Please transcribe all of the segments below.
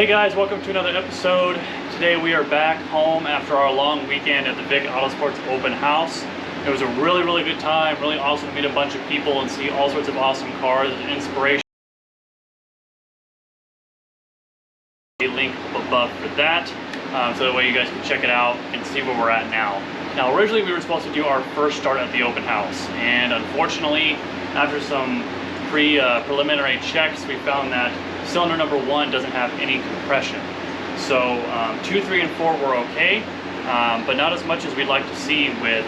Hey guys, welcome to another episode. Today we are back home after our long weekend at the Vick Autosports open house. It was a really good time, really awesome to meet a bunch of people and see all sorts of awesome cars and inspiration. A link up above for that, so that way you guys can check it out and see where we're at now. Now originally we were supposed to do our first start at the open house, and unfortunately after some preliminary checks we found that cylinder number 1 doesn't have any compression. So 2, 3, and 4 were okay, but not as much as we'd like to see with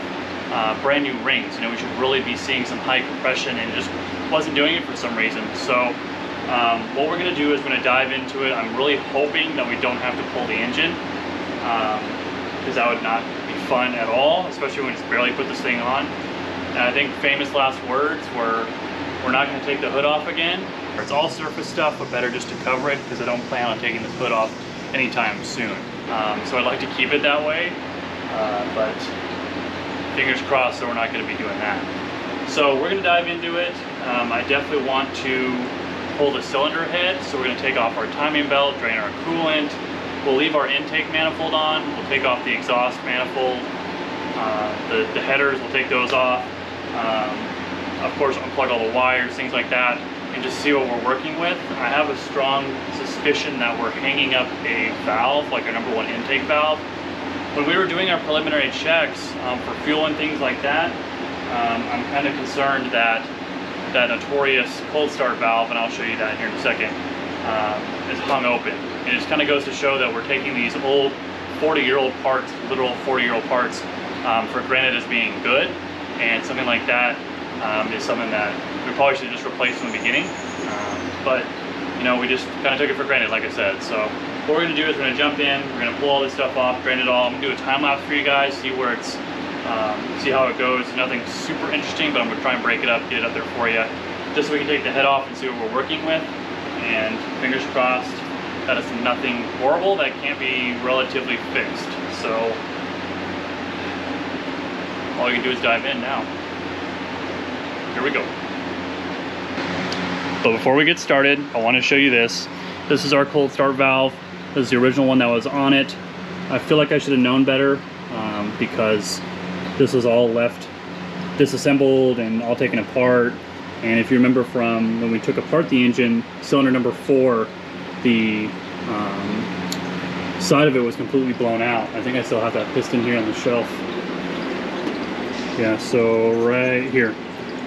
brand new rings. You know, we should really be seeing some high compression, and it just wasn't doing it for some reason. So what we're going to do is we're going to dive into it. I'm really hoping that we don't have to pull the engine, because that would not be fun at all, especially when it's barely put this thing on. And I think famous last words were, we're not going to take the hood off again. It's all surface stuff, but better just to cover it, because I don't plan on taking this hood off anytime soon. So I'd like to keep it that way, but fingers crossed that we're not going to be doing that. So we're going to dive into it. I definitely want to pull the cylinder head, so we're going to take off our timing belt, drain our coolant. We'll leave our intake manifold on. We'll take off the exhaust manifold. The headers, we'll take those off. Of course, unplug all the wires, things like that, and just see what we're working with. I have a strong suspicion that we're hanging up a valve, like our number 1 intake valve. When we were doing our preliminary checks for fuel and things like that, I'm kind of concerned that that notorious cold start valve, and I'll show you that here in a second, is hung open. It just kind of goes to show that we're taking these old 40-year-old parts, literal 40-year-old parts, for granted as being good, and something like that is something that we probably should just replace from the beginning, but you know, we just kind of took it for granted, like I said. So what we're going to do is we're going to jump in, we're going to pull all this stuff off, drain it all. I'm going to do a time lapse for you guys, see where it's, see how it goes. Nothing super interesting, but I'm going to try and break it up, get it up there for you, just so we can take the head off and see what we're working with. And fingers crossed that it's nothing horrible that can't be relatively fixed. So all you can do is dive in now. Here we go. But before we get started, I want to show you this. This is our cold start valve. This is the original one that was on it. I feel like I should have known better, because this was all left disassembled and all taken apart. And if you remember from when we took apart the engine, cylinder number 4, the side of it was completely blown out. I think I still have that piston here on the shelf. Yeah, so right here.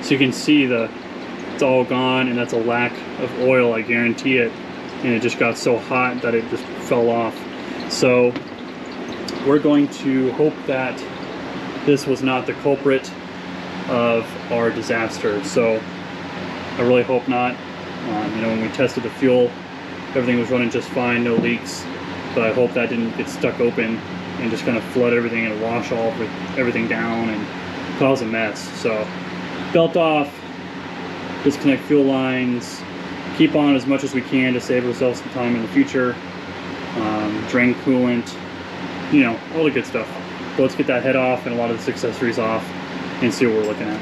So you can see it's all gone, and that's a lack of oil, I guarantee it. And it just got so hot that it just fell off. So we're going to hope that this was not the culprit of our disaster. So I really hope not. You know, when we tested the fuel, everything was running just fine, no leaks. But I hope that didn't get stuck open and just kind of flood everything and wash all of everything down and cause a mess. So belt off, disconnect fuel lines, keep on as much as we can to save ourselves some time in the future, drain coolant, you know, all the good stuff. But let's get that head off and a lot of the accessories off and see what we're looking at.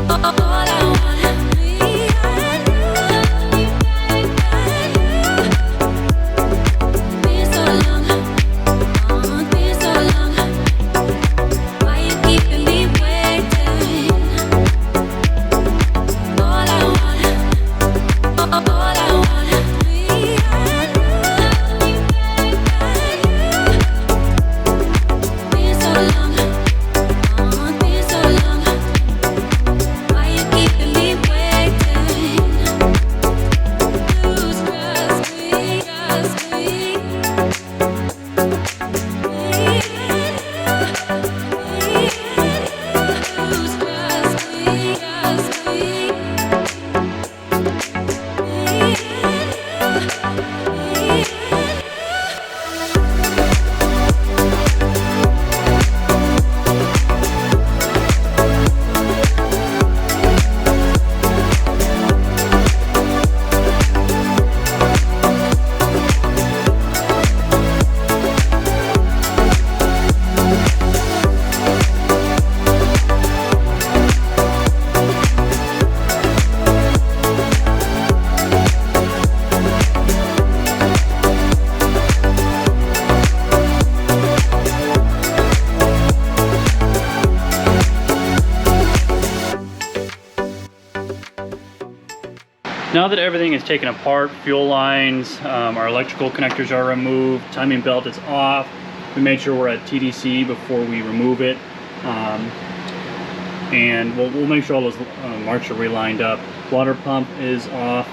All I want now that everything is taken apart, fuel lines, our electrical connectors are removed, timing belt is off. We made sure we're at TDC before we remove it. And we'll make sure all those marks are relined up. Water pump is off.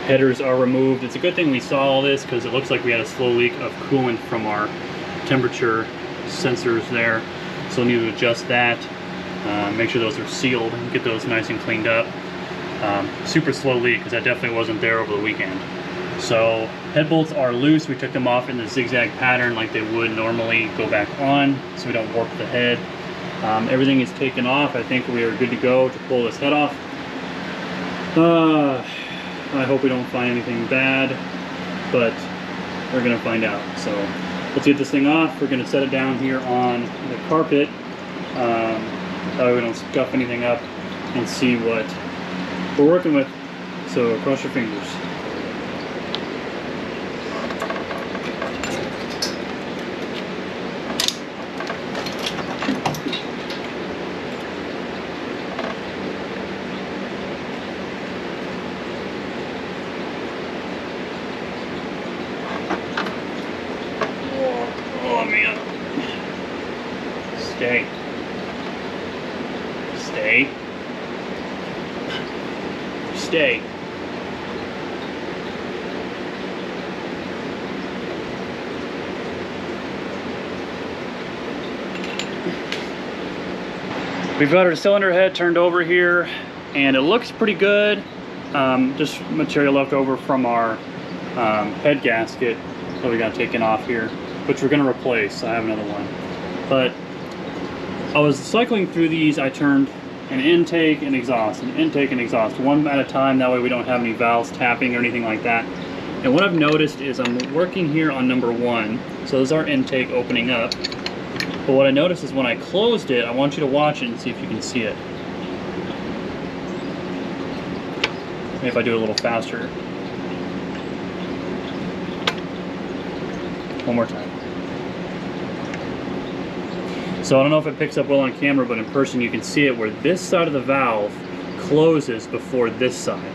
Headers are removed. It's a good thing we saw all this because it looks like we had a slow leak of coolant from our temperature sensors there. So we'll need to adjust that. Make sure those are sealed and get those nice and cleaned up. Super slow leak because that definitely wasn't there over the weekend. So head bolts are loose. We took them off in the zigzag pattern like they would normally go back on so we don't warp the head. Everything is taken off. I think we are good to go to pull this head off. I hope we don't find anything bad, but we're gonna find out. So let's get this thing off. We're gonna set it down here on the carpet. That way we don't scuff anything up, and see what we're working with. So cross your fingers. Oh man. Stay. Stay. Stay. We've got our cylinder head turned over here, and it looks pretty good. Just material left over from our head gasket that we got taken off here, which we're going to replace. I have another one. But I was cycling through these. I turned an intake and exhaust, an intake and exhaust, one at a time. That way we don't have any valves tapping or anything like that. And what I've noticed is I'm working here on number one. So this is our intake opening up. But what I noticed is when I closed it, I want you to watch it and see if you can see it. Maybe if I do it a little faster. One more time. So I don't know if it picks up well on camera, but in person you can see it where this side of the valve closes before this side.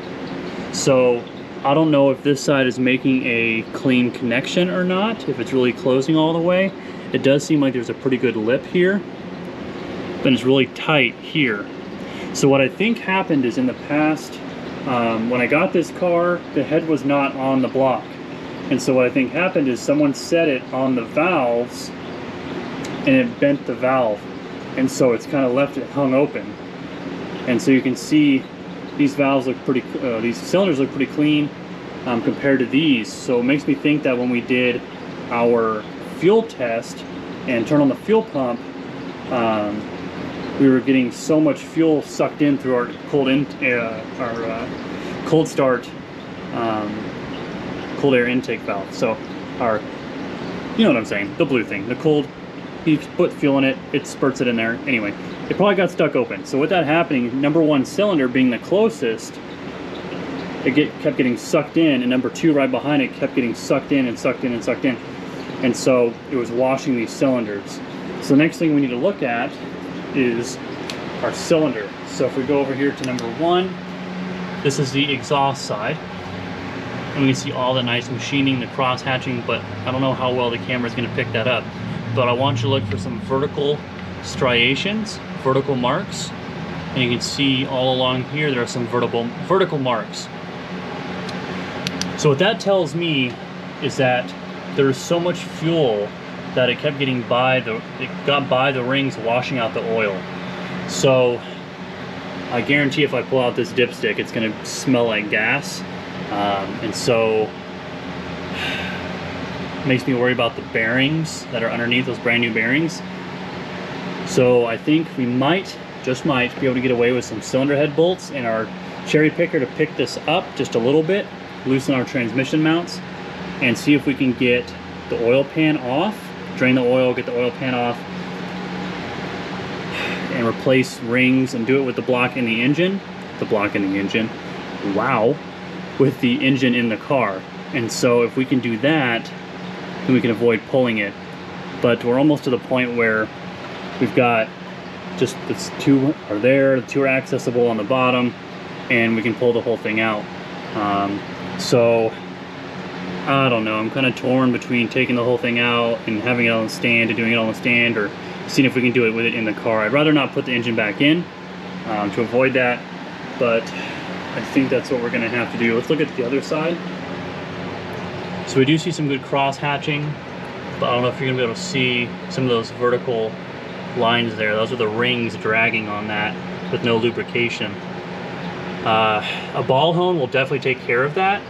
So I don't know if this side is making a clean connection or not, if it's really closing all the way. It does seem like there's a pretty good lip here, but it's really tight here. So what I think happened is in the past, when I got this car, the head was not on the block. And so what I think happened is someone set it on the valves and it bent the valve. And so it's kind of left it hung open. And so you can see these valves look pretty, these cylinders look pretty clean compared to these. So it makes me think that when we did our fuel test and turned on the fuel pump, we were getting so much fuel sucked in through our cold start cold air intake valve. So our, you know what I'm saying, the blue thing, the cold, you put fuel in it, it spurts it in there. Anyway, it probably got stuck open. So with that happening, number one cylinder being the closest, it kept getting sucked in, and number two right behind it kept getting sucked in and sucked in and sucked in. And so it was washing these cylinders. So the next thing we need to look at is our cylinder. So if we go over here to number one, this is the exhaust side. And we can see all the nice machining, the cross hatching, but I don't know how well the camera is going to pick that up. But I want you to look for some vertical striations, vertical marks. And you can see all along here there are some vertical marks. So what that tells me is that there's so much fuel that it kept getting it got by the rings, washing out the oil. So I guarantee if I pull out this dipstick, it's going to smell like gas. And so it makes me worry about the bearings that are underneath, those brand new bearings. So I think we might, just might, be able to get away with some cylinder head bolts and our cherry picker to pick this up just a little bit, loosen our transmission mounts, and see if we can get the oil pan off, drain the oil, get the oil pan off, and replace rings and do it with the block in the engine. Wow. With the engine in the car. And so if we can do that, then we can avoid pulling it. But we're almost to the point where we've got just the two are there, the two are accessible on the bottom, and we can pull the whole thing out. So I don't know, I'm kind of torn between taking the whole thing out and having it on the stand and doing it on the stand, or seeing if we can do it with it in the car. I'd rather not put the engine back in to avoid that, but I think that's what we're going to have to do. Let's look at the other side. So we do see some good cross hatching, but I don't know if you're going to be able to see some of those vertical lines there. Those are the rings dragging on that with no lubrication. A ball hone will definitely take care of that.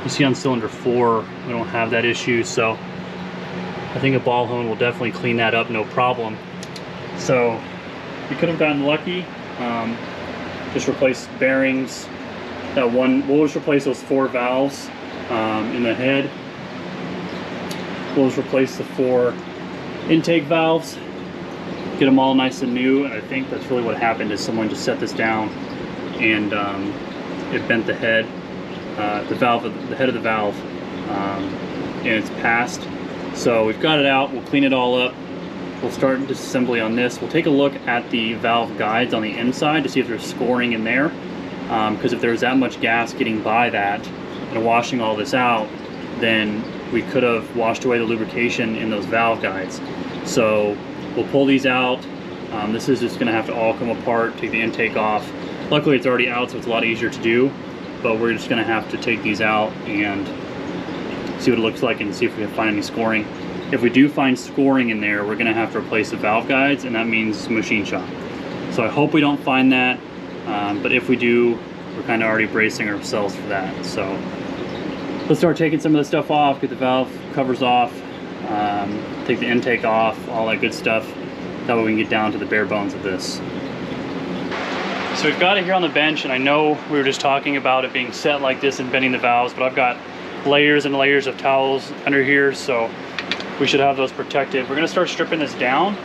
You see on cylinder 4 we don't have that issue, so I think a ball hone will definitely clean that up, no problem. So we could have gotten lucky, just replace bearings. We'll just replace those 4 valves in the head. We'll just replace the 4 intake valves, get them all nice and new. And I think that's really what happened, is someone just set this down and it bent the head, the head of the valve, and it's passed. So we've got it out. We'll clean it all up. We'll start disassembly on this. We'll take a look at the valve guides on the inside to see if there's scoring in there, because if there's that much gas getting by that and washing all this out, then we could have washed away the lubrication in those valve guides. So we'll pull these out. This is just going to have to all come apart, take the intake off. Luckily it's already out, so it's a lot easier to do, but we're just going to have to take these out and see what it looks like and see if we can find any scoring. If we do find scoring in there, we're going to have to replace the valve guides, and that means machine shop. So I hope we don't find that, but if we do, we're kind of already bracing ourselves for that. So let's start taking some of the stuff off, get the valve covers off, take the intake off, all that good stuff. That way we can get down to the bare bones of this. So we've got it here on the bench, and I know we were just talking about it being set like this and bending the valves, but I've got layers and layers of towels under here, so we should have those protected. We're going to start stripping this down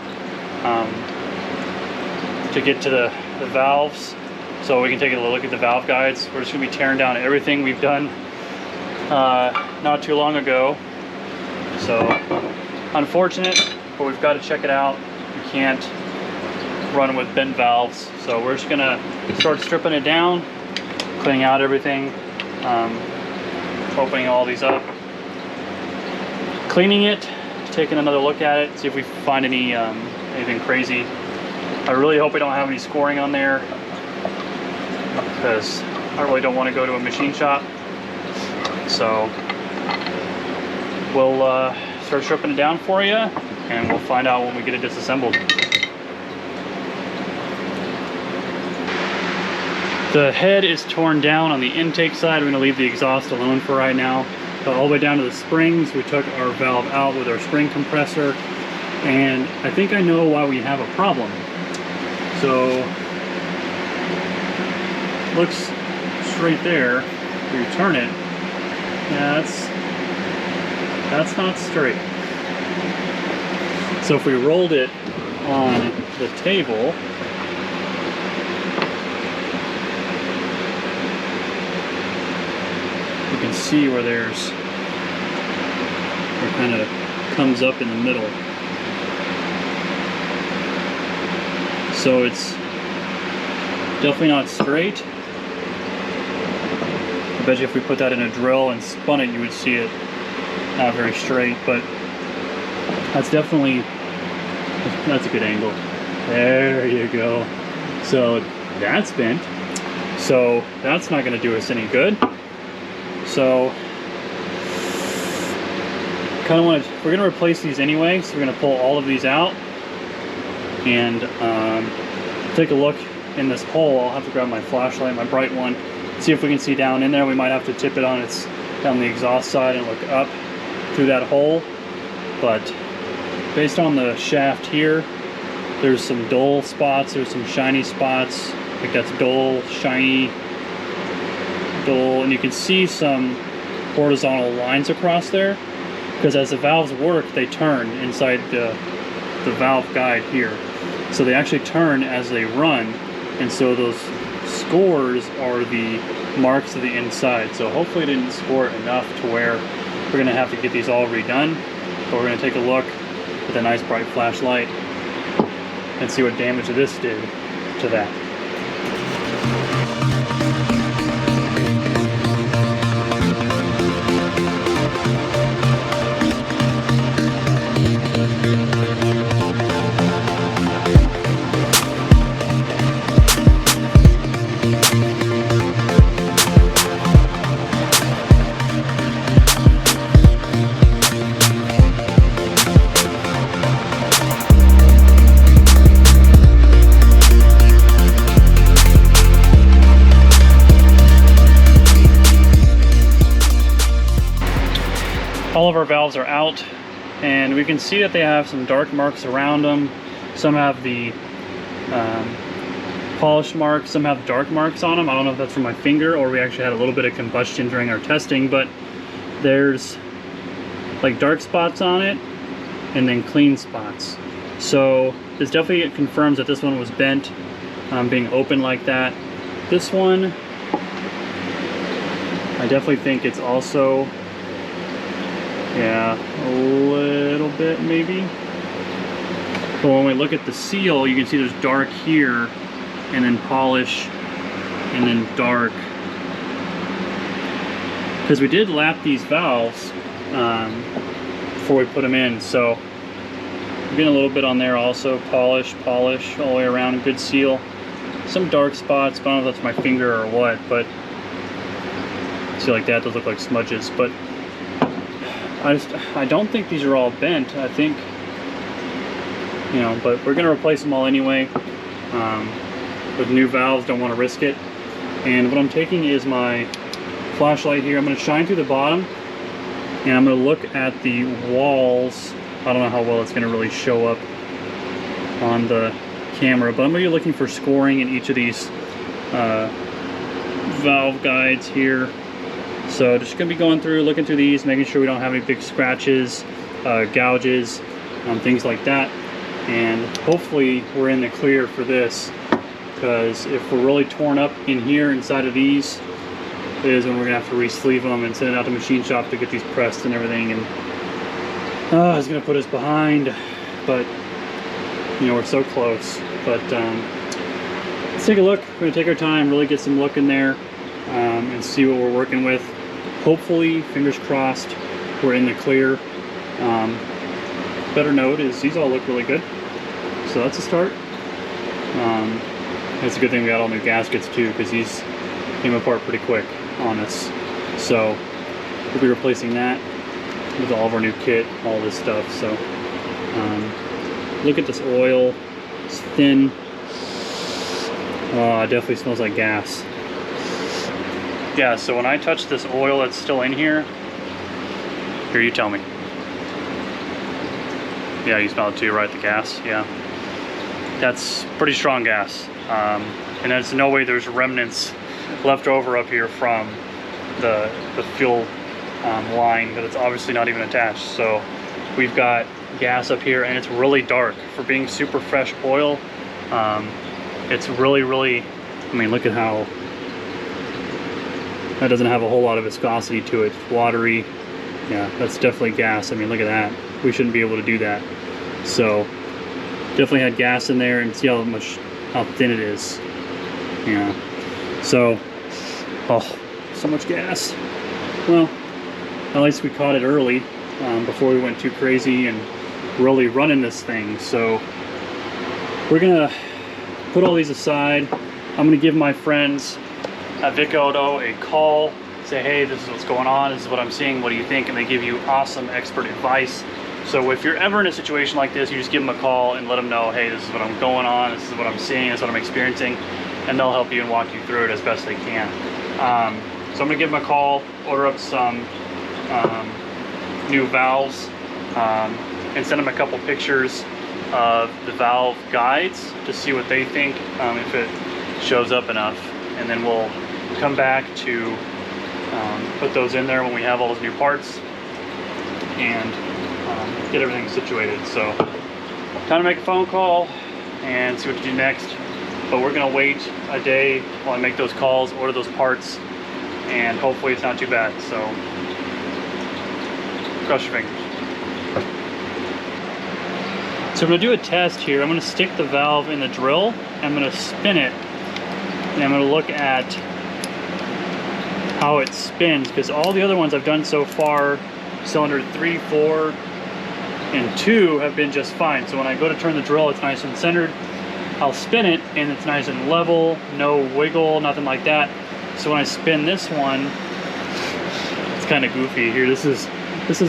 to get to the valves, so we can take a look at the valve guides. We're just going to be tearing down everything we've done not too long ago. So unfortunate, but we've got to check it out. We can't run with bent valves, so we're just going to start stripping it down, cleaning out everything, opening all these up, cleaning it, taking another look at it, see if we find any anything crazy. I really hope we don't have any scoring on there, because I really don't want to go to a machine shop. So we'll start stripping it down for you, and we'll find out when we get it disassembled. The head is torn down on the intake side. We're going to leave the exhaust alone for right now. But all the way down to the springs, we took our valve out with our spring compressor, and I think I know why we have a problem. So looks straight there. If you turn it, yeah, that's not straight. So if we rolled it on the table, you can see where it kind of comes up in the middle. So it's definitely not straight. I bet you if we put that in a drill and spun it, you would see it not very straight, but that's a good angle. There you go. So that's bent. So that's not going to do us any good. So kind of want to, we're going to replace these anyway, so we're going to pull all of these out and take a look in this hole. I'll have to grab my flashlight, my bright one, see if we can see down in there. We might have to tip it on down the exhaust side and look up through that hole. But based on the shaft here, there's some dull spots, there's some shiny spots. I think that's dull, shiny, dull, and you can see some horizontal lines across there, because as the valves work, they turn inside the valve guide here. So they actually turn as they run, and so those scores are the marks of the inside. So hopefully it didn't score it enough to where we're going to have to get these all redone. But we're going to take a look with a nice bright flashlight and see what damage this did to that. all of our valves are out, and we can see that they have some dark marks around them. Some have the polish marks, some have dark marks on them. I don't know if that's from my finger or we actually had a little bit of combustion during our testing, but there's like dark spots on it and then clean spots. So this definitely confirms that this one was bent, being open like that. This one, I definitely think it's also, yeah, a little bit maybe. But when we look at the seal, you can see there's dark here, and then polish, and then dark. Because we did lap these valves before we put them in, so we're getting a little bit on there also. Polish all the way around, good seal. Some dark spots, but I don't know if that's my finger or what, but see, like that does look like smudges. But I don't think these are all bent. I think, you know, but we're gonna replace them all anyway. With new valves, don't want to risk it. And what I'm taking is my flashlight here. I'm going to shine through the bottom, and I'm going to look at the walls. I don't know how well it's going to really show up on the camera, but I'm going to be looking for scoring in each of these valve guides here. So just going to be going through, looking through these, making sure we don't have any big scratches, gouges, things like that. And hopefully we're in the clear for this, because if we're really torn up in here inside of these is when we're gonna have to re-sleeve them and send it out to the machine shop to get these pressed and everything. And it's gonna put us behind, but you know, we're so close. But let's take a look. We're gonna take our time, really get some look in there, and see what we're working with. Hopefully, fingers crossed, we're in the clear. Better note is these all look really good, so that's a start. It's a good thing we got all new gaskets too, because these came apart pretty quick on us. So we'll be replacing that with all of our new kit, all this stuff. So look at this oil, it's thin. Oh, it definitely smells like gas. Yeah, so when I touch this oil that's still in here, here, you tell me. Yeah, you smell it too, right? The gas, yeah. That's pretty strong gas. And there's no way there's remnants left over up here from the fuel line, but it's obviously not even attached. So we've got gas up here, and it's really dark for being super fresh oil. It's really, I mean, look at how that doesn't have a whole lot of viscosity to it. It's watery. Yeah, that's definitely gas. I mean, look at that. We shouldn't be able to do that. So definitely had gas in there, and see how thin it is. Yeah. So, oh, so much gas. Well, at least we caught it early, before we went too crazy and really running this thing. So we're gonna put all these aside. I'm gonna give my friends at Vick Auto a call, say, hey, this is what's going on, this is what I'm seeing, what do you think? And they give you awesome expert advice. So if you're ever in a situation like this, you just give them a call and let them know, hey, this is what I'm going on, this is what I'm seeing, this is what I'm experiencing, and they'll help you and walk you through it as best they can. So I'm gonna give them a call, order up some new valves, and send them a couple pictures of the valve guides to see what they think, if it shows up enough. And then we'll come back to put those in there when we have all those new parts and get everything situated. So time to make a phone call and see what to do next. But we're gonna wait a day while I make those calls, order those parts, and hopefully it's not too bad. So cross your fingers. So I'm gonna do a test here. I'm gonna stick the valve in the drill, I'm gonna spin it, and I'm gonna look at how it spins, because all the other ones I've done so far, cylinder 3, 4, and 2 have been just fine. So when I go to turn the drill, it's nice and centered. I'll spin it and it's nice and level, no wiggle, nothing like that. So when I spin this one, it's kind of goofy here. This is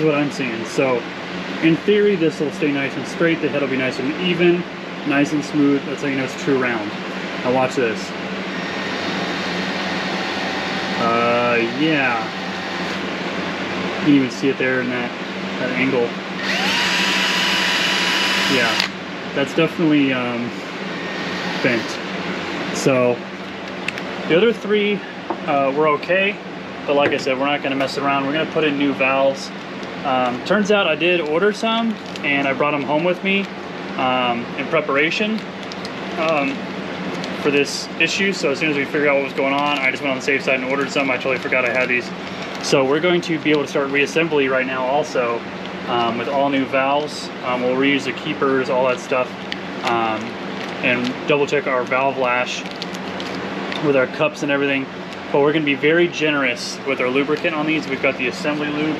what I'm seeing. So in theory, this will stay nice and straight. The head will be nice and even, nice and smooth. That's how you know it's true round. Now watch this. Yeah. You can even see it there in that that angle. Yeah, that's definitely bent. So the other three were okay, but like I said, we're not going to mess around. We're going to put in new valves. Turns out I did order some, and I brought them home with me in preparation for this issue. So as soon as we figured out what was going on, I just went on the safe side and ordered some. I totally forgot I had these. So we're going to be able to start reassembly right now also with all new valves. We'll reuse the keepers, all that stuff, and double check our valve lash with our cups and everything. But we're going to be very generous with our lubricant on these. We've got the assembly lube,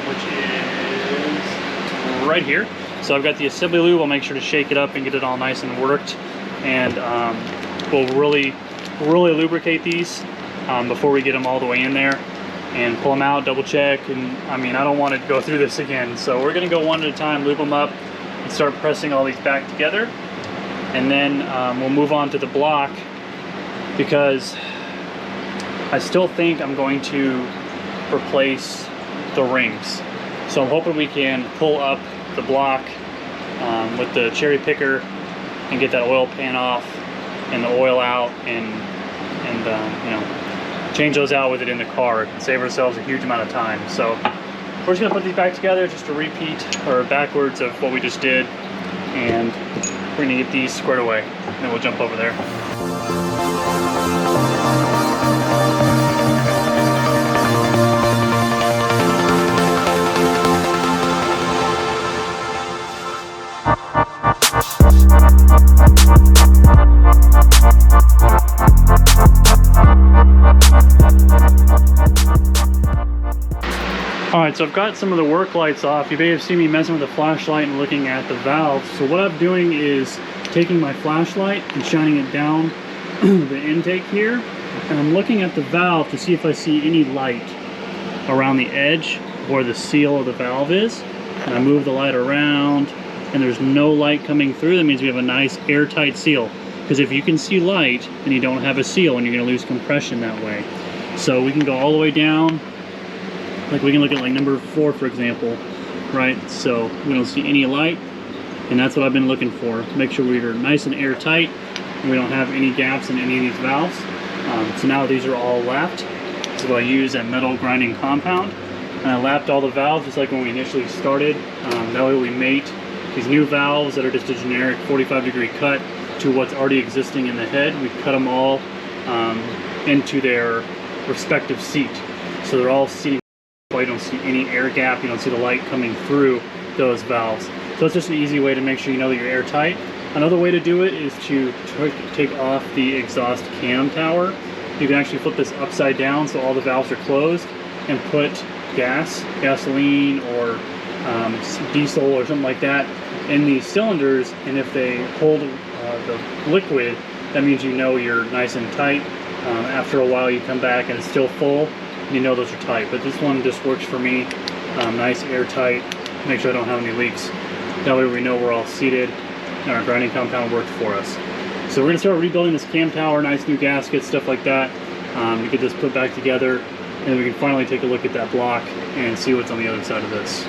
which is right here. So I've got the assembly lube. I'll make sure to shake it up and get it all nice and worked. And we'll really lubricate these before we get them all the way in there and pull them out, double check. And I mean, I don't want to go through this again. So we're going to go one at a time, lube them up, and start pressing all these back together. And then we'll move on to the block, because I still think I'm going to replace the rings. So I'm hoping we can pull up the block with the cherry picker and get that oil pan off and the oil out, and you know, change those out with it in the car and save ourselves a huge amount of time. So we're just gonna put these back together, just a repeat or backwards of what we just did, and we're gonna get these squared away, and then we'll jump over there. Alright, so I've got some of the work lights off. You may have seen me messing with the flashlight and looking at the valves. So what I'm doing is taking my flashlight and shining it down the intake here, and I'm looking at the valve to see if I see any light around the edge where the seal of the valve is. And I move the light around, and there's no light coming through. That means we have a nice airtight seal. Because if you can see light, then you don't have a seal, and you're going to lose compression that way. So we can go all the way down. Like we can look at like number 4, for example, right? So we don't see any light, and that's what I've been looking for. Make sure we're nice and airtight, and we don't have any gaps in any of these valves. So now these are all lapped. So I use a metal grinding compound, and I lapped all the valves just like when we initially started. That way we mate these new valves that are just a generic 45-degree cut to what's already existing in the head. We cut them all into their respective seat. So they're all seating. You don't see any air gap, you don't see the light coming through those valves. So it's just an easy way to make sure you know that you're airtight. Another way to do it is to take off the exhaust cam tower. You can actually flip this upside down so all the valves are closed, and put gasoline or diesel or something like that in these cylinders, and if they hold the liquid, that means you know you're nice and tight. After a while you come back and it's still full, you know those are tight. But this one just works for me, nice airtight, make sure I don't have any leaks. That way we know we're all seated and our grinding compound worked for us. So we're going to start rebuilding this cam tower, nice new gaskets, stuff like that, to get this put back together, and then we can finally take a look at that block and see what's on the other side of this.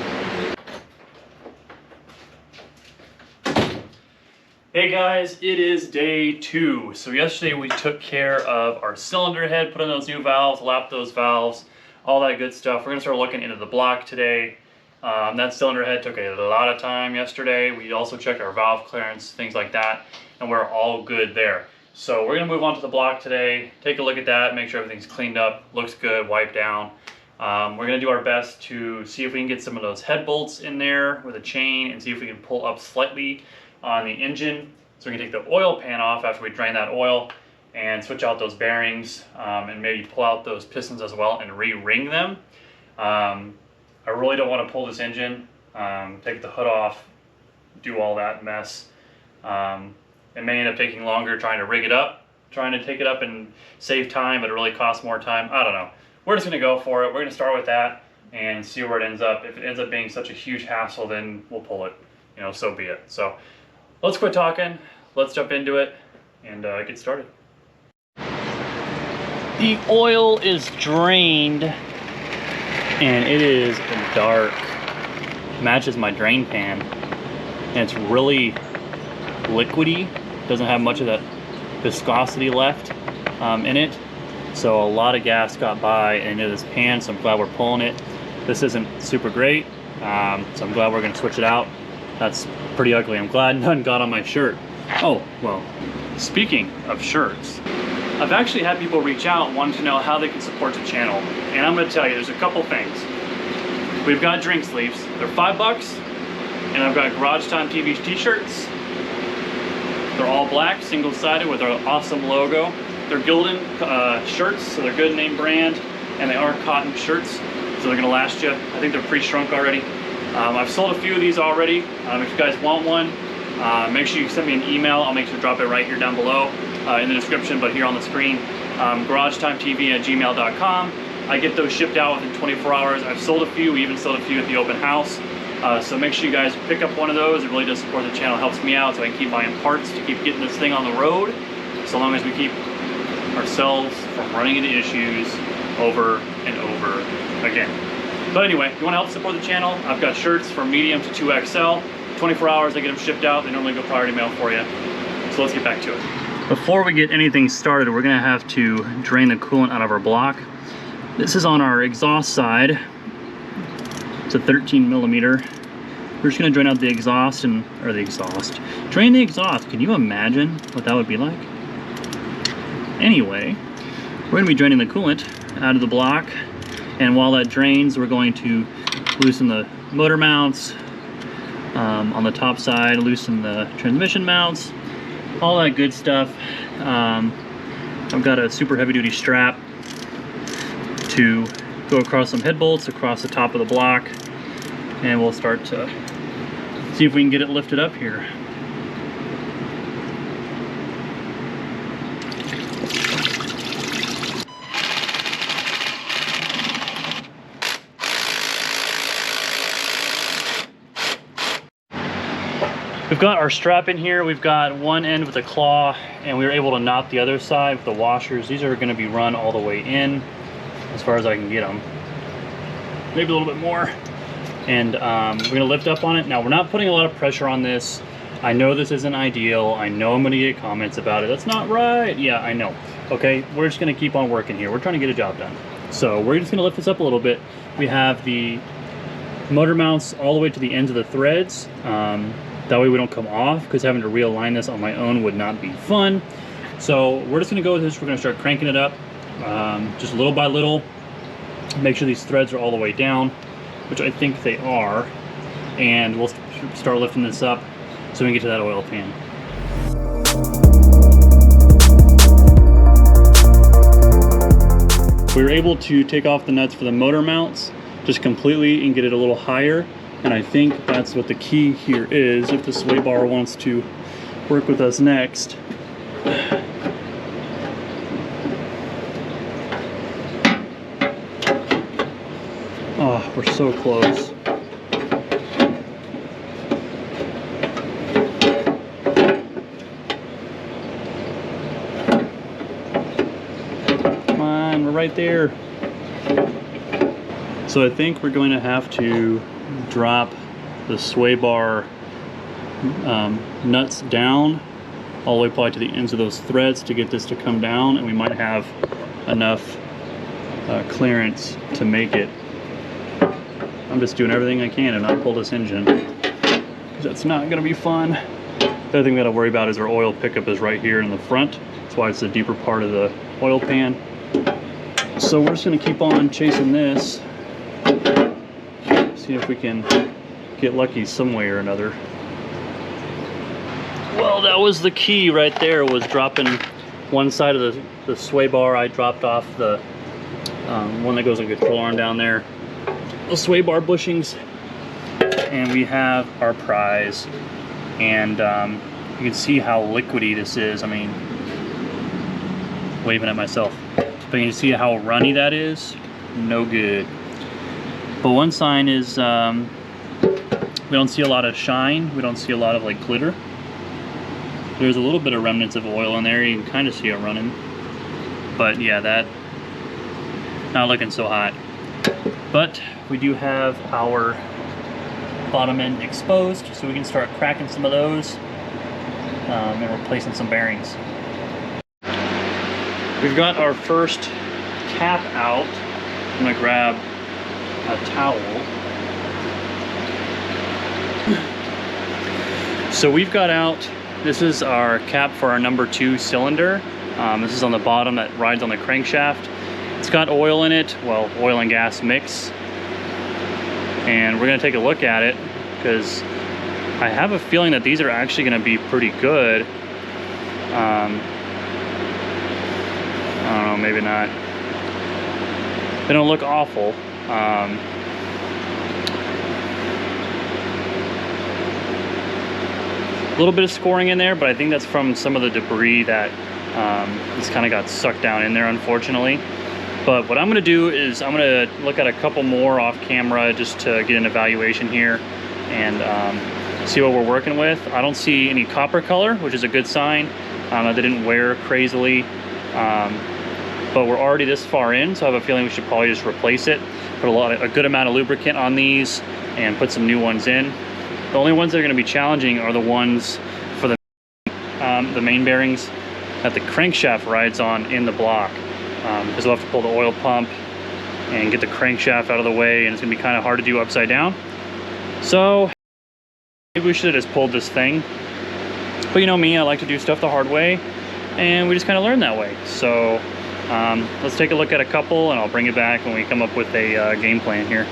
Hey guys, it is day 2. So yesterday we took care of our cylinder head, put in those new valves, lapped those valves, all that good stuff. We're gonna start looking into the block today. That cylinder head took a lot of time yesterday. We also checked our valve clearance, things like that, and we're all good there. So we're gonna move on to the block today, take a look at that, make sure everything's cleaned up, looks good, wiped down. We're gonna do our best to see if we can get some of those head bolts in there with a chain and see if we can pull up slightly on the engine. So we can take the oil pan off after we drain that oil and switch out those bearings, and maybe pull out those pistons as well and re-ring them. I really don't want to pull this engine, take the hood off, do all that mess. It may end up taking longer trying to rig it up, trying to take it up and save time, but it really costs more time. I don't know. We're just going to go for it. We're going to start with that and see where it ends up. If it ends up being such a huge hassle, then we'll pull it. You know, so be it. So let's quit talking. Let's jump into it and get started. The oil is drained and it is dark. matches my drain pan, and it's really liquidy. Doesn't have much of that viscosity left in it. So a lot of gas got by into this pan, so I'm glad we're pulling it. This isn't super great, so I'm glad we're gonna switch it out. That's pretty ugly. I'm glad none got on my shirt. Oh, well, speaking of shirts, I've actually had people reach out wanting to know how they can support the channel. And I'm gonna tell you, there's a couple things. We've got drink sleeves, they're $5, and I've got Garage Time TV t-shirts. They're all black, single-sided with our awesome logo. They're Gildan shirts, so they're good name brand, and they are cotton shirts, so they're gonna last you. I think they're pre-shrunk already. I've sold a few of these already. If you guys want one, make sure you send me an email. I'll make sure to drop it right here down below in the description, but here on the screen. GarageTimeTV@gmail.com. I get those shipped out within 24 hours. I've sold a few, we even sold a few at the open house. So make sure you guys pick up one of those. It really does support the channel, helps me out so I can keep buying parts to keep getting this thing on the road, so long as we keep ourselves from running into issues over and over again. But anyway, if you want to help support the channel, I've got shirts from medium to 2XL. 24 hours, I get them shipped out. They normally go priority mail for you. So let's get back to it. Before we get anything started, we're gonna have to drain the coolant out of our block. This is on our exhaust side. It's a 13 millimeter. We're just gonna drain out the exhaust drain the exhaust. Can you imagine what that would be like? Anyway, we're gonna be draining the coolant out of the block. And while that drains, we're going to loosen the motor mounts on the top side, loosen the transmission mounts, all that good stuff. I've got a super heavy duty strap to go across some head bolts across the top of the block, and we'll start to see if we can get it lifted up here. We've got our strap in here. We've got one end with a claw, and we were able to knot the other side with the washers. These are going to be run all the way in as far as I can get them. Maybe a little bit more. And we're going to lift up on it. Now, we're not putting a lot of pressure on this. I know this isn't ideal. I know I'm going to get comments about it. That's not right. Yeah, I know. Okay, we're just going to keep on working here. We're trying to get a job done. So we're just going to lift this up a little bit. We have the motor mounts all the way to the ends of the threads. That way we don't come off, because having to realign this on my own would not be fun. So we're just going to go with this. We're going to start cranking it up just little by little. Make sure these threads are all the way down, which I think they are. And we'll start lifting this up so we can get to that oil pan. We were able to take off the nuts for the motor mounts just completely and get it a little higher. And I think that's what the key here is, if the sway bar wants to work with us next. Oh, we're so close. Come on, we're right there. So I think we're going to have to drop the sway bar nuts down all the way probably to the ends of those threads to get this to come down, and we might have enough clearance to make it. I'm just doing everything I can to not pull this engine, because that's not going to be fun. The other thing we got to worry about is our oil pickup is right here in the front. That's why it's the deeper part of the oil pan. So we're just going to keep on chasing this. See if we can get lucky some way or another. Well, that was the key right there, was dropping one side of the sway bar. I dropped off the one that goes in the control arm down there, the sway bar bushings, and we have our prize. And you can see how liquidy this is. I mean, waving at myself, but you can see how runny that is. No good. But one sign is we don't see a lot of shine. We don't see a lot of like glitter. There's a little bit of remnants of oil in there. You can kind of see it running. But yeah, that not looking so hot. But we do have our bottom end exposed, so we can start cracking some of those and replacing some bearings. We've got our first cap out. I'm gonna grab a towel. So we've got out, this is our cap for our number 2 cylinder. This is on the bottom that rides on the crankshaft. It's got oil in it, well, oil and gas mix. And we're gonna take a look at it because I have a feeling that these are actually gonna be pretty good. I don't know, maybe not. They don't look awful. A little bit of scoring in there, but I think that's from some of the debris that just kind of got sucked down in there, unfortunately. But what I'm gonna do is I'm gonna look at a couple more off camera just to get an evaluation here and see what we're working with. I don't see any copper color, which is a good sign. They didn't wear crazily, but we're already this far in, so I have a feeling we should probably just replace it. Put a good amount of lubricant on these and put some new ones in. The only ones that are going to be challenging are the ones for the main bearings that the crankshaft rides on in the block, because we'll have to pull the oil pump and get the crankshaft out of the way, and it's going to be kind of hard to do upside down. So maybe we should have just pulled this thing, but you know me, I like to do stuff the hard way, and we just kind of learn that way. So let's take a look at a couple, and I'll bring it back when we come up with a game plan here.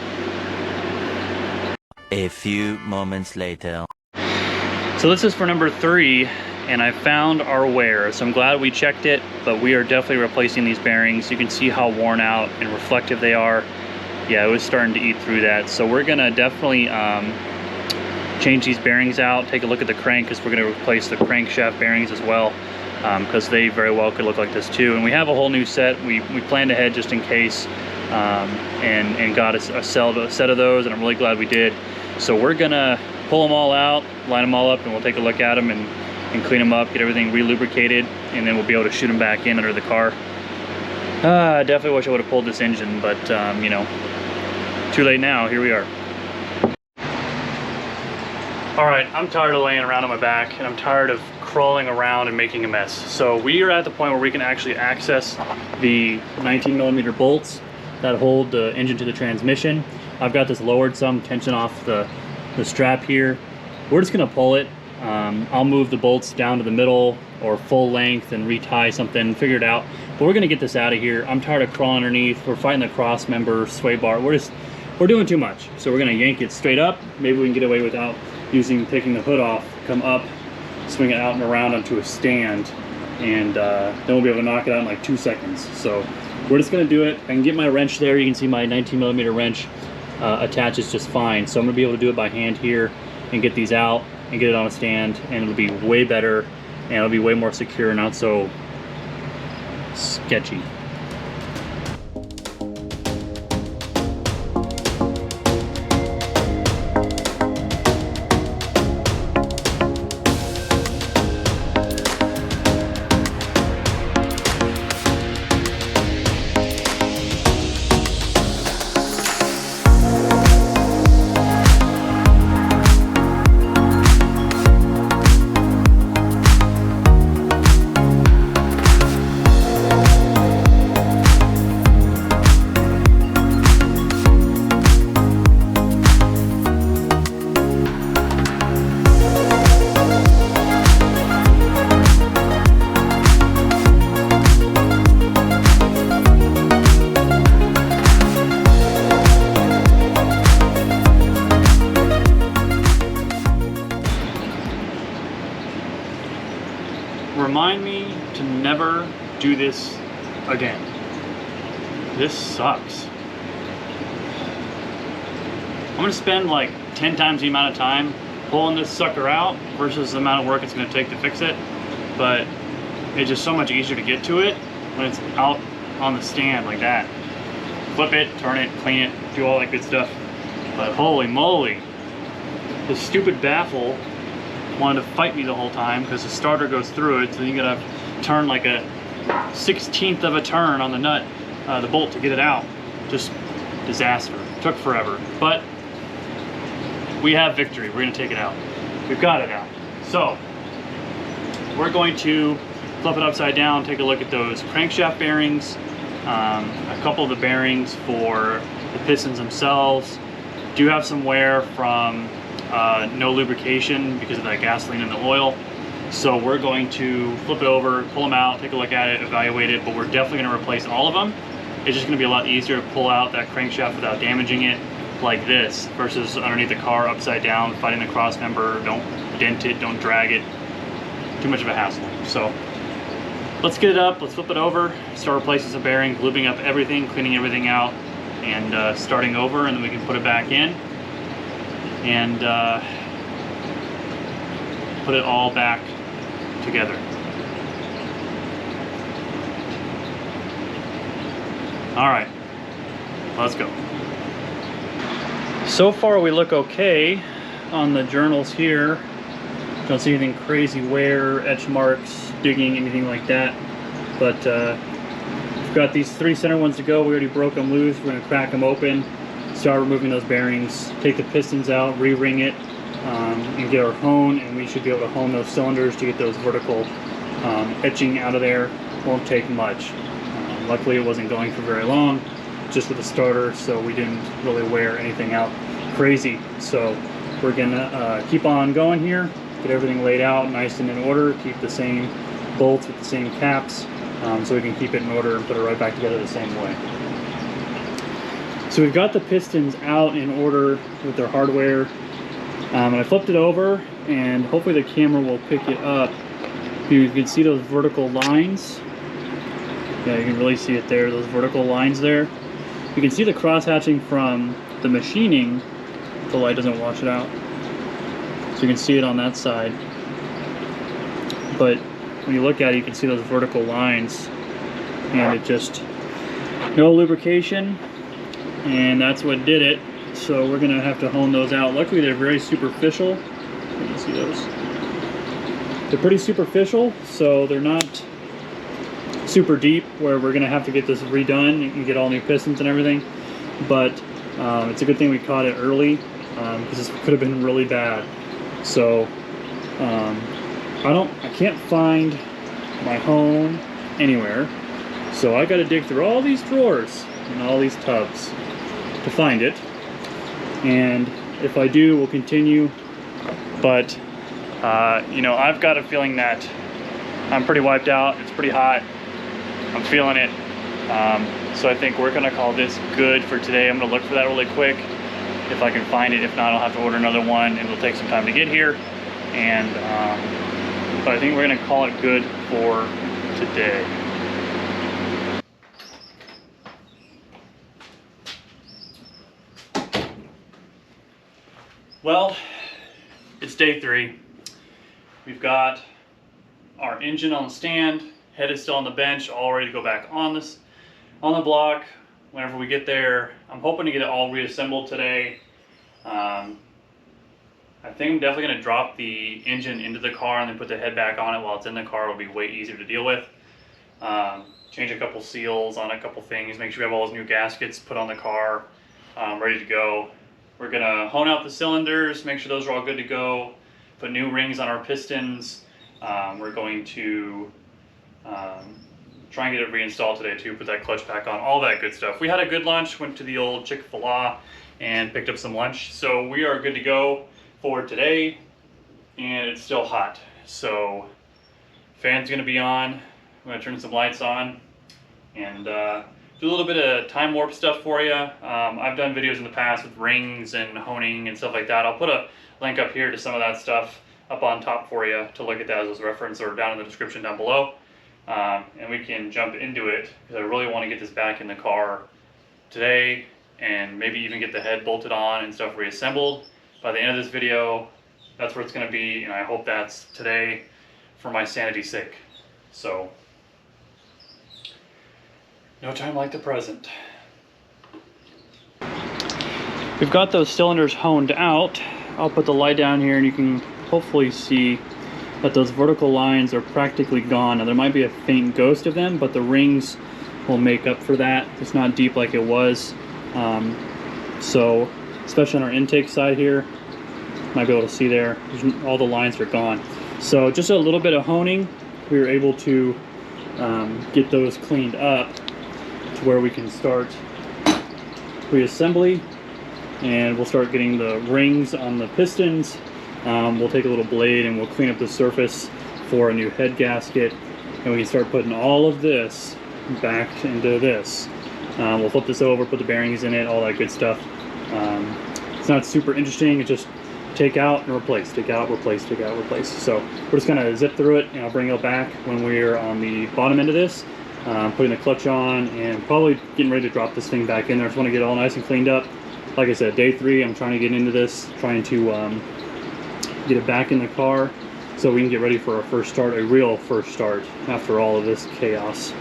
A few moments later. So this is for number 3, and I found our wear. So I'm glad we checked it, but we are definitely replacing these bearings. You can see how worn out and reflective they are. Yeah, it was starting to eat through that. So we're gonna definitely change these bearings out, take a look at the crank, because we're gonna replace the crankshaft bearings as well, because they very well could look like this too. And we have a whole new set. We planned ahead just in case, and got a set of those, and I'm really glad we did. So we're gonna pull them all out, line them all up, and we'll take a look at them and clean them up, get everything re-lubricated, and then we'll be able to shoot them back in under the car. I definitely wish I would have pulled this engine, but you know, too late now, here we are. All right, I'm tired of laying around on my back, and I'm tired of crawling around and making a mess. So we are at the point where we can actually access the 19mm bolts that hold the engine to the transmission. I've got this lowered some, tension off the strap here. We're just gonna pull it. I'll move the bolts down to the middle or full length and retie something, figure it out. But we're gonna get this out of here. I'm tired of crawling underneath. We're fighting the cross member, sway bar. We're doing too much. So we're gonna yank it straight up. Maybe we can get away without taking the hood off, come up, swing it out and around onto a stand, and then we'll be able to knock it out in like 2 seconds. So we're just gonna do it. I can get my wrench there. You can see my 19mm wrench attaches just fine. So I'm gonna be able to do it by hand here and get these out and get it on a stand, and it'll be way better, and it'll be way more secure and not so sketchy. Remind me to never do this again. This sucks. I'm gonna spend like 10 times the amount of time pulling this sucker out versus the amount of work it's gonna take to fix it. But it's just so much easier to get to it when it's out on the stand like that. Flip it, turn it, clean it, do all that good stuff. But holy moly, this stupid baffle wanted to fight me the whole time because the starter goes through it, so you gotta turn like a 1/16 of a turn on the nut, the bolt, to get it out. Just disaster. Took forever. But we have victory. We're gonna take it out. We've got it out. So we're going to flip it upside down, take a look at those crankshaft bearings, a couple of the bearings for the pistons themselves. Do have some wear from no lubrication because of that gasoline and the oil. So we're going to flip it over, pull them out, take a look at it, evaluate it, but we're definitely gonna replace all of them. It's just gonna be a lot easier to pull out that crankshaft without damaging it like this versus underneath the car upside down, fighting the cross member. Don't dent it, don't drag it. Too much of a hassle. So let's get it up, let's flip it over, start replacing some bearings, lubing up everything, cleaning everything out, and starting over, and then we can put it back in and put it all back together. All right, let's go. So far we look okay on the journals here. Don't see anything crazy wear, etch marks, digging, anything like that. But we've got these 3 center ones to go. We already broke them loose. We're gonna crack them open, start removing those bearings, take the pistons out, re-ring it, and get our hone, and we should be able to hone those cylinders to get those vertical etching out of there. Won't take much. Luckily it wasn't going for very long, just with the starter, so we didn't really wear anything out crazy. So we're gonna keep on going here, get everything laid out nice and in order, keep the same bolts with the same caps, so we can keep it in order and put it right back together the same way. So we've got the pistons out in order with their hardware, and I flipped it over, and hopefully the camera will pick it up. You can see those vertical lines. Yeah, you can really see it there, those vertical lines there. You can see the cross hatching from the machining. The light doesn't wash it out, so you can see it on that side. But when you look at it, you can see those vertical lines, and it just, no lubrication, and that's what did it. So we're gonna have to hone those out. Luckily they're very superficial. You can see those. They're pretty superficial, so they're not super deep where we're gonna have to get this redone and get all new pistons and everything. But it's a good thing we caught it early, because this could have been really bad. So I can't find my hone anywhere, so I got to dig through all these drawers and all these tubs to find it. And if I do, we'll continue. But you know, I've got a feeling that I'm pretty wiped out. It's pretty hot. I'm feeling it. So I think we're gonna call this good for today. I'm gonna look for that really quick if I can find it. If not, I'll have to order another one, and it'll take some time to get here. And but I think we're gonna call it good for today. Well, it's day 3. We've got our engine on the stand, head is still on the bench, all ready to go back on this, on the block whenever we get there. I'm hoping to get it all reassembled today. I think I'm definitely going to drop the engine into the car and then put the head back on it while it's in the car. It'll be way easier to deal with. Change a couple seals on a couple things, make sure we have all those new gaskets put on the car, ready to go. We're going to hone out the cylinders, make sure those are all good to go, put new rings on our pistons. We're going to try and get it reinstalled today too, put that clutch back on, all that good stuff. We had a good lunch, went to the old Chick-fil-A and picked up some lunch. So we are good to go for today, and it's still hot. So fan's gonna be on. I'm gonna turn some lights on and do a little bit of time warp stuff for you. I've done videos in the past with rings and honing and stuff like that. I'll put a link up here to some of that stuff up on top for you to look at that as a reference, or down in the description down below. And we can jump into it, because I really want to get this back in the car today, and maybe even get the head bolted on and stuff reassembled by the end of this video. That's where it's going to be, and I hope that's today for my sanity's sake. So no time like the present. We've got those cylinders honed out. I'll put the light down here and you can hopefully see that those vertical lines are practically gone. Now there might be a faint ghost of them, but the rings will make up for that. It's not deep like it was. So especially on our intake side here, might be able to see there, all the lines are gone. So just a little bit of honing, we were able to get those cleaned up to where we can start reassembly, and we'll start getting the rings on the pistons. We'll take a little blade and we'll clean up the surface for a new head gasket, and we can start putting all of this back into this. We'll flip this over, put the bearings in it, all that good stuff. It's not super interesting, it's just take out and replace, take out, replace, take out, replace. So we're just gonna zip through it, and I'll bring it back when we're on the bottom end of this, putting the clutch on and probably getting ready to drop this thing back in there. I just want to get it all nice and cleaned up. Like I said, day 3, I'm trying to get into this, trying to get it back in the car so we can get ready for our first start, a real first start after all of this chaos.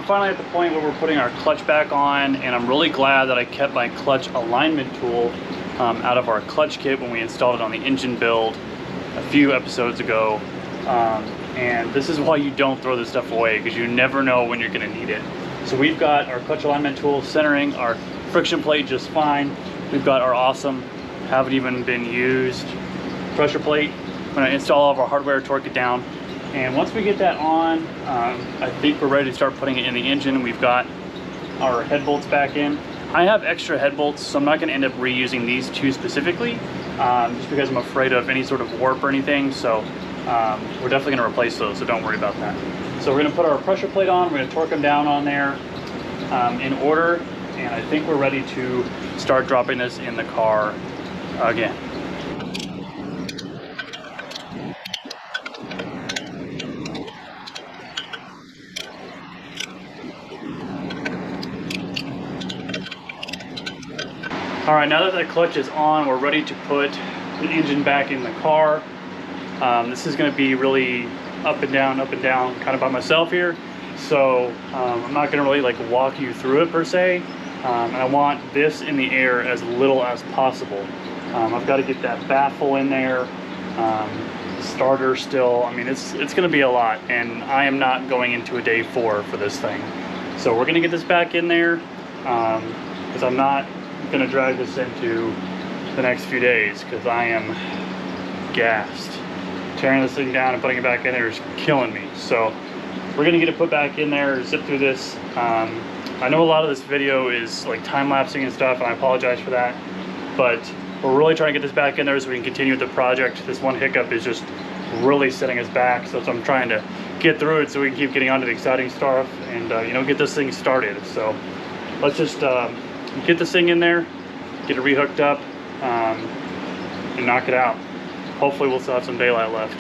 Finally at the point where we're putting our clutch back on, and I'm really glad that I kept my clutch alignment tool out of our clutch kit when we installed it on the engine build a few episodes ago. And this is why you don't throw this stuff away, because you never know when you're going to need it. So we've got our clutch alignment tool centering our friction plate just fine. We've got our awesome, haven't even been used pressure plate. I'm going to install all of our hardware, torque it down. And once we get that on, I think we're ready to start putting it in the engine. We've got our head bolts back in. I have extra head bolts, so I'm not going to end up reusing these two specifically, just because I'm afraid of any sort of warp or anything. So we're definitely going to replace those, so don't worry about that. So we're going to put our pressure plate on, we're going to torque them down on there in order, and I think we're ready to start dropping this in the car again. All right, now that the clutch is on, we're ready to put the engine back in the car. This is going to be really up and down, kind of by myself here. So I'm not going to really like walk you through it per se. And I want this in the air as little as possible. I've got to get that baffle in there, starter still. I mean, it's going to be a lot, and I am not going into a day 4 for this thing. So we're going to get this back in there, because I'm not going to drag this into the next few days, because I am gassed. Tearing this thing down and putting it back in there is killing me. So we're going to get it put back in there, zip through this. I know a lot of this video is like time-lapsing and stuff, and I apologize for that, but we're really trying to get this back in there so we can continue with the project. This one hiccup is just really setting us back, so I'm trying to get through it so we can keep getting on to the exciting stuff and you know, get this thing started. So let's just get this thing in there, get it rehooked up, and knock it out. Hopefully we'll still have some daylight left.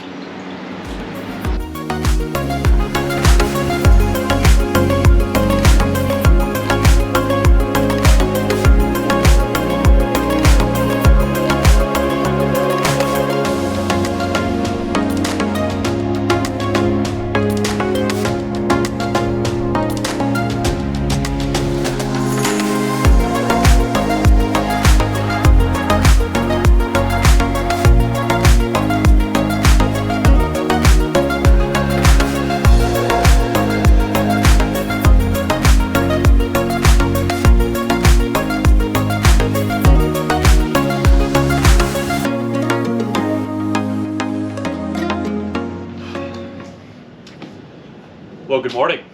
Well, good morning.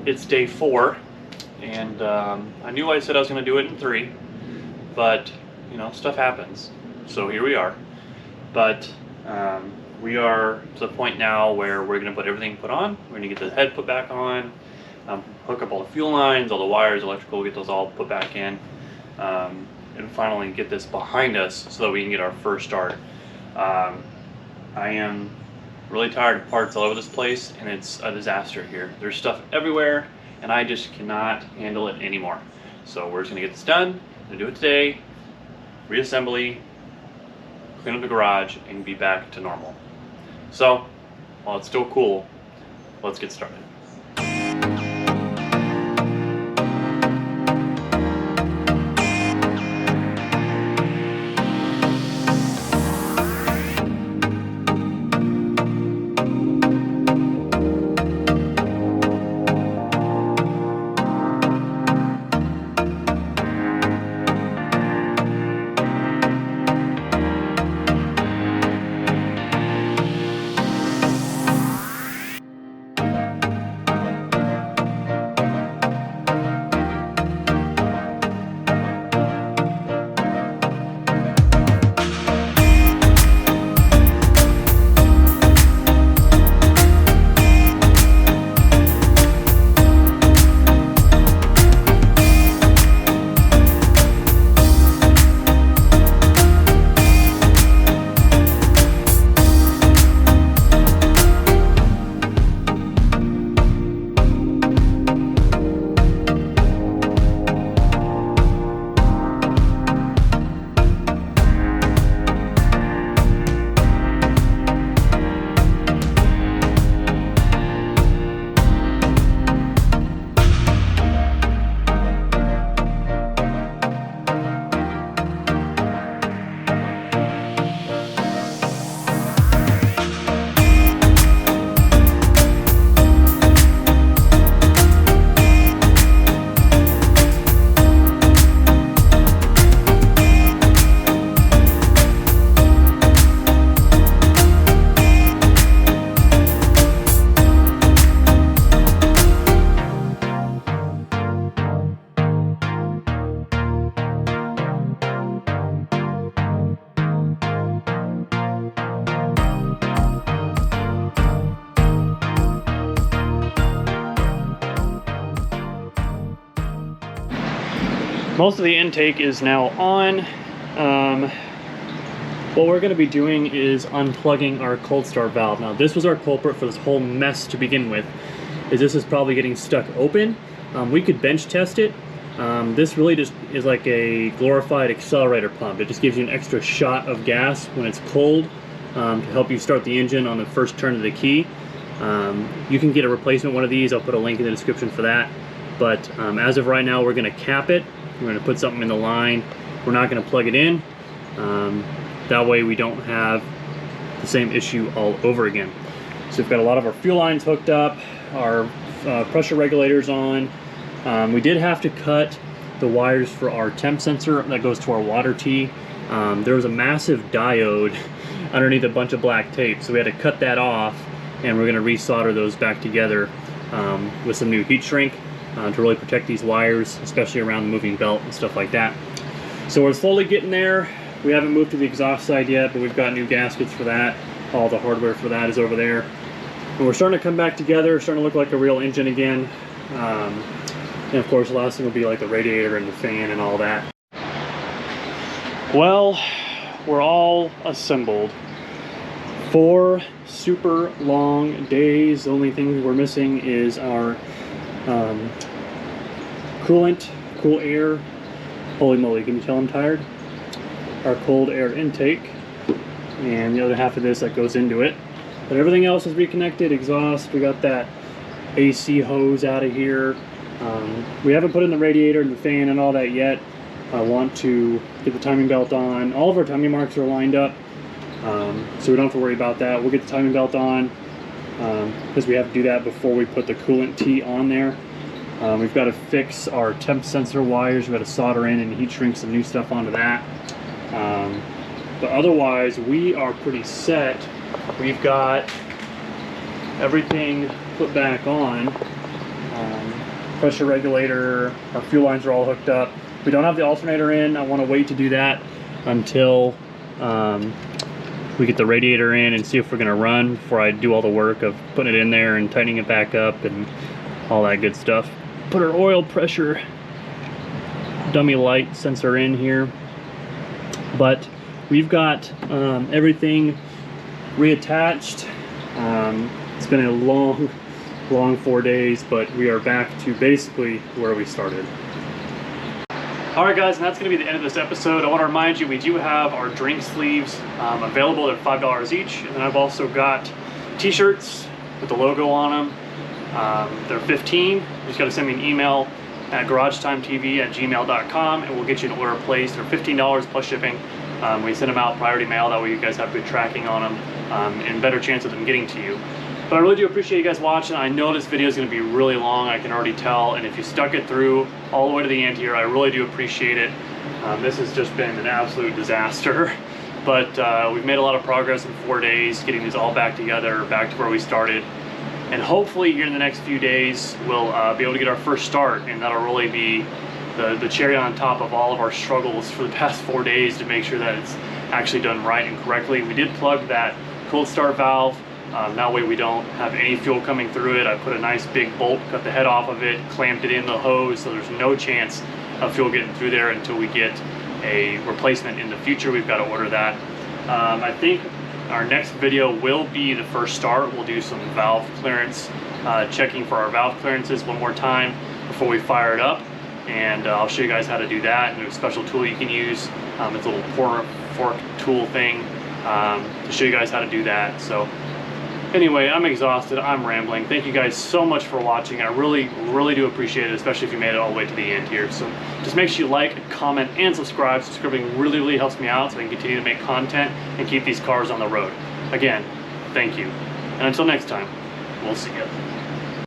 It's day 4, and I knew I said I was going to do it in 3, but you know, stuff happens. So here we are. But we are to the point now where we're going to put everything put on. We're going to get the head put back on, hook up all the fuel lines, all the wires, electrical, get those all put back in, and finally get this behind us so that we can get our first start. I am really tired of parts all over this place, and it's a disaster here. There's stuff everywhere, and I just cannot handle it anymore. So we're just gonna get this done, gonna do it today, reassembly, clean up the garage, and be back to normal. So, while it's still cool, let's get started. Most of the intake is now on. What we're going to be doing is unplugging our cold start valve. Now this was our culprit for this whole mess to begin with, is this is probably getting stuck open. We could bench test it. This really just is like a glorified accelerator pump. It just gives you an extra shot of gas when it's cold to help you start the engine on the first turn of the key. You can get a replacement one of these. I'll put a link in the description for that. But as of right now, we're going to cap it. We're going to put something in the line. We're not going to plug it in. That way we don't have the same issue all over again. So we've got a lot of our fuel lines hooked up, our pressure regulators on. We did have to cut the wires for our temp sensor that goes to our water tee. There was a massive diode underneath a bunch of black tape, so we had to cut that off, and we're going to resolder those back together with some new heat shrink to really protect these wires, especially around the moving belt and stuff like that. So we're slowly getting there. We haven't moved to the exhaust side yet, but we've got new gaskets for that. All the hardware for that is over there. And we're starting to come back together, starting to look like a real engine again. And of course, the last thing will be like the radiator and the fan and all that. Well, we're all assembled. 4 super long days. The only thing we're missing is our coolant, cool air. Holy moly, can you tell I'm tired? Our cold air intake. And the other half of this that goes into it. But everything else is reconnected. Exhaust, we got that AC hose out of here. We haven't put in the radiator and the fan and all that yet. I want to get the timing belt on. All of our timing marks are lined up, so we don't have to worry about that. We'll get the timing belt on because we have to do that before we put the coolant tee on there. We've got to fix our temp sensor wires. We've got to solder in and heat shrink some new stuff onto that. But otherwise, we are pretty set. We've got everything put back on. Pressure regulator, our fuel lines are all hooked up. We don't have the alternator in. I want to wait to do that until we get the radiator in and see if we're going to run before I do all the work of putting it in there and tightening it back up and all that good stuff. Put our oil pressure dummy light sensor in here. But we've got everything reattached. It's been a long 4 days, but we are back to basically where we started. Alright guys, and that's going to be the end of this episode. I want to remind you we do have our drink sleeves available. They're $5 each, and then I've also got t-shirts with the logo on them. They're $15. You just got to send me an email at garagetimetv@gmail.com and we'll get you an order placed. They're $15 plus shipping. We send them out priority mail, that way you guys have good tracking on them and better chance of them getting to you. But I really do appreciate you guys watching. I know this video is going to be really long, I can already tell, and if you stuck it through all the way to the end here, I really do appreciate it. This has just been an absolute disaster, but we've made a lot of progress in 4 days, getting these all back together, back to where we started. And hopefully here in the next few days, we'll be able to get our first start, and that'll really be the cherry on top of all of our struggles for the past 4 days to make sure that it's actually done right and correctly. We did plug that cold start valve. That way we don't have any fuel coming through it. I put a nice big bolt, cut the head off of it, clamped it in the hose, so there's no chance of fuel getting through there until we get a replacement in the future. We've got to order that. I think our next video will be the first start. We'll do some valve clearance, checking for our valve clearances one more time before we fire it up. And I'll show you guys how to do that. And there's a special tool you can use. It's a little fork tool thing to show you guys how to do that. So anyway, I'm exhausted, I'm rambling. Thank you guys so much for watching. I really do appreciate it, especially if you made it all the way to the end here. So just make sure you like, comment, and subscribe. Subscribing really helps me out so I can continue to make content and keep these cars on the road. Again, thank you. And until next time, we'll see you.